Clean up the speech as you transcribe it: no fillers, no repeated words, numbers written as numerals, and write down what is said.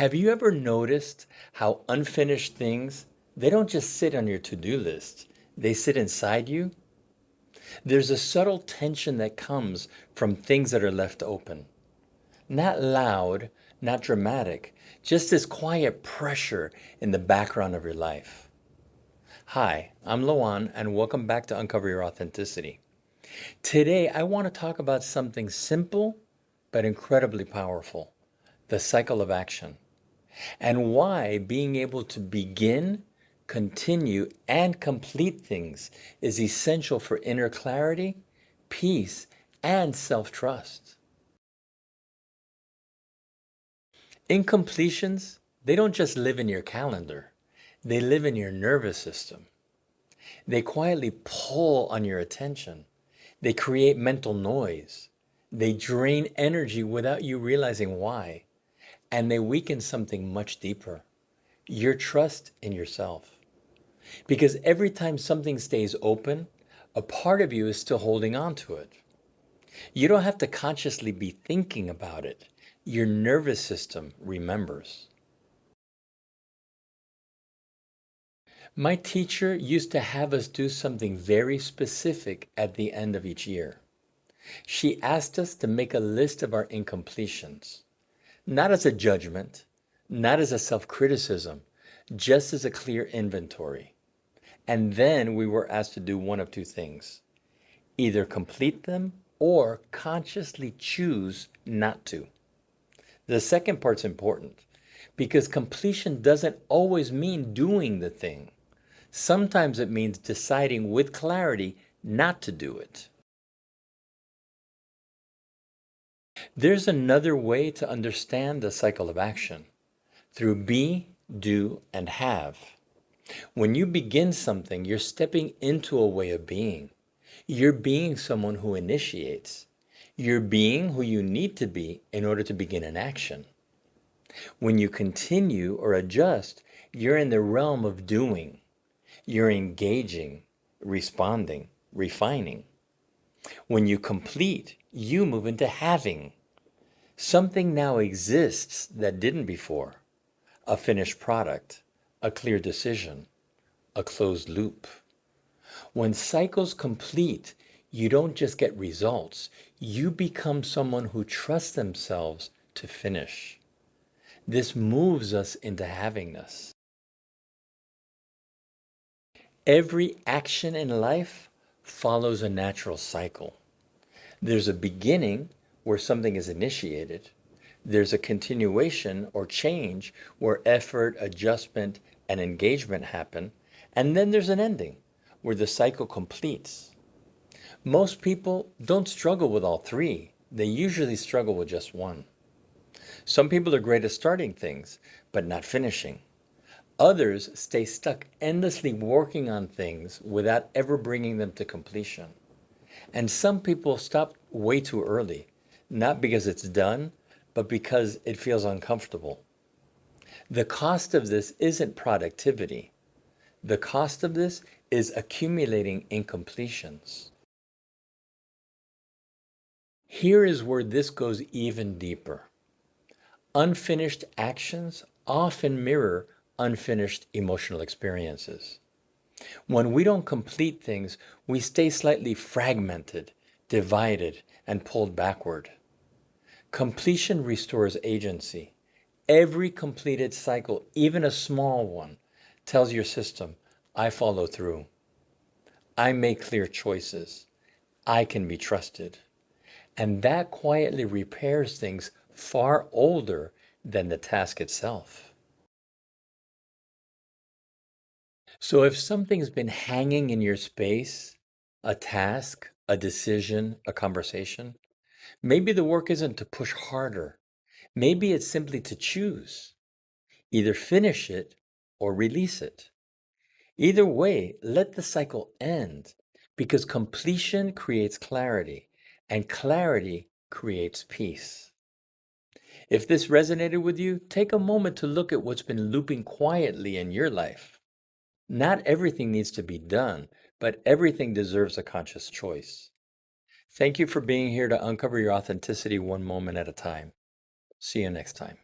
Have you ever noticed how unfinished things, they don't just sit on your to-do list, they sit inside you? There's a subtle tension that comes from things that are left open. Not loud, not dramatic, just this quiet pressure in the background of your life. Hi, I'm Lohan, and welcome back to Uncover Your Authenticity. Today, I want to talk about something simple but incredibly powerful: the cycle of action, and why being able to begin, continue, and complete things is essential for inner clarity, peace, and self-trust. Incompletions, they don't just live in your calendar, they live in your nervous system. They quietly pull on your attention. They create mental noise. They drain energy without you realizing why. And they weaken something much deeper: your trust in yourself. Because every time something stays open, a part of you is still holding on to it. You don't have to consciously be thinking about it. Your nervous system remembers. My teacher used to have us do something very specific at the end of each year. She asked us to make a list of our incompletions, not as a judgment, not as a self-criticism, just as a clear inventory. And then we were asked to do one of two things: either complete them or consciously choose not to. The second part's important because completion doesn't always mean doing the thing. Sometimes it means deciding with clarity not to do it. There's another way to understand the cycle of action: through be, do, and have. When you begin something, you're stepping into a way of being. You're being someone who initiates. You're being who you need to be in order to begin an action. When you continue or adjust, you're in the realm of doing. You're engaging, responding, refining. When you complete, you move into having. Something now exists that didn't before: a finished product, a clear decision, a closed loop. When cycles complete, you don't just get results, you become someone who trusts themselves to finish. This moves us into havingness. Every action in life follows a natural cycle. There's a beginning where something is initiated. There's a continuation or change where effort, adjustment, and engagement happen. And then there's an ending where the cycle completes. Most people don't struggle with all three. They usually struggle with just one. Some people are great at starting things, but not finishing. Others stay stuck endlessly working on things without ever bringing them to completion. And some people stop way too early, not because it's done, but because it feels uncomfortable. The cost of this isn't productivity. The cost of this is accumulating incompletions. Here is where this goes even deeper. Unfinished actions often mirror unfinished emotional experiences. When we don't complete things, we stay slightly fragmented, divided, and pulled backward. Completion restores agency. Every completed cycle, even a small one, tells your system, I follow through. I make clear choices. I can be trusted. And that quietly repairs things far older than the task itself. So if something's been hanging in your space, a task, a decision, a conversation, maybe the work isn't to push harder. Maybe it's simply to choose. Either finish it or release it. Either way, let the cycle end, because completion creates clarity, and clarity creates peace. If this resonated with you, take a moment to look at what's been looping quietly in your life. Not everything needs to be done, but everything deserves a conscious choice. Thank you for being here to uncover your authenticity one moment at a time. See you next time.